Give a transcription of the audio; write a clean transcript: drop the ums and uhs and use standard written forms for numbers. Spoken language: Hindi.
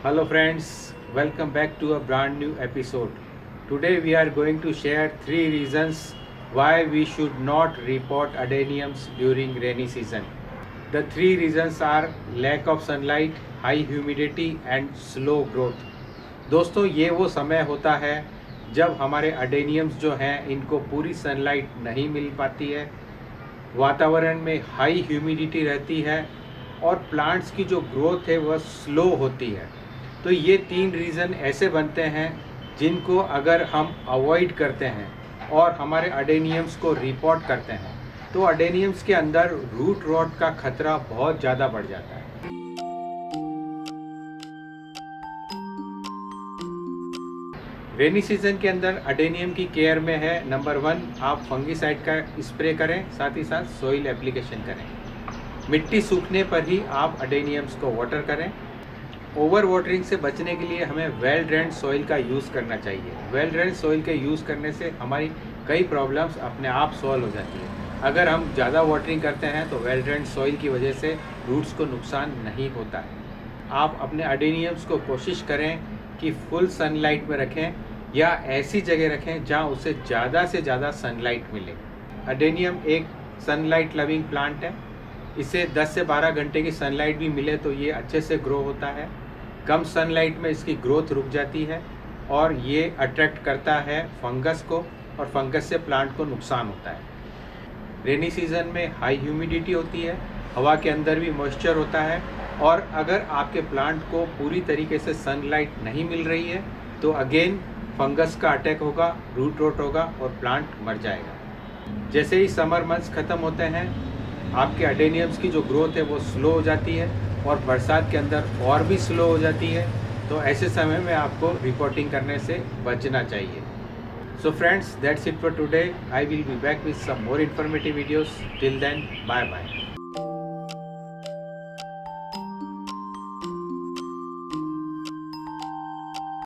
Hello friends, welcome back to a brand new episode. Today we are going to share 3 reasons why we should not repot adeniums during rainy season. The 3 reasons are lack of sunlight, high humidity and slow growth. दोस्तों ये वो समय होता है जब हमारे अडेनियम्स जो हैं इनको पूरी सनलाइट नहीं मिल पाती है, वातावरण में हाई ह्यूमिडिटी रहती है और प्लांट्स की जो ग्रोथ है वह स्लो होती है। तो ये 3 रीज़न ऐसे बनते हैं जिनको अगर हम अवॉइड करते हैं और हमारे अडेनियम्स को रिपोर्ट करते हैं तो अडेनियम्स के अंदर रूट रॉट का खतरा बहुत ज़्यादा बढ़ जाता है। रेनी सीजन के अंदर अडेनियम की केयर में है, नंबर 1 आप फंगीसाइड का स्प्रे करें, साथ ही साथ सोइल एप्लीकेशन करें। मिट्टी सूखने पर ही आप अडेनियम्स को वाटर करें। ओवर वाटरिंग से बचने के लिए हमें वेल ड्रेन्ड सॉइल का यूज़ करना चाहिए। वेल ड्रेन्ड सॉइल के यूज़ करने से हमारी कई प्रॉब्लम्स अपने आप सॉल्व हो जाती है। अगर हम ज़्यादा वाटरिंग करते हैं तो वेल ड्रेन्ड सॉइल की वजह से रूट्स को नुकसान नहीं होता है। आप अपने अडेनियम्स को कोशिश करें कि फुल सनलाइट में रखें या ऐसी जगह रखें जहां उसे ज़्यादा से ज़्यादा सनलाइट मिले। अडेनियम एक सनलाइट लविंग प्लांट है। इसे 10 से 12 घंटे की सनलाइट भी मिले तो ये अच्छे से ग्रो होता है। कम सनलाइट में इसकी ग्रोथ रुक जाती है और ये अट्रैक्ट करता है फंगस को और फंगस से प्लांट को नुकसान होता है। रेनी सीजन में हाई ह्यूमिडिटी होती है, हवा के अंदर भी मॉइस्चर होता है और अगर आपके प्लांट को पूरी तरीके से सनलाइट नहीं मिल रही है तो अगेन फंगस का अटैक होगा, रूट रॉट होगा और प्लांट मर जाएगा। जैसे ही समर मंथ्स ख़त्म होते हैं आपके अडेनियम्स की जो ग्रोथ है वो स्लो हो जाती है और बरसात के अंदर और भी स्लो हो जाती है। तो ऐसे समय में आपको रिपोर्टिंग करने से बचना चाहिए। So friends, that's it for today. I will be back with some more informative videos. Till then, bye bye.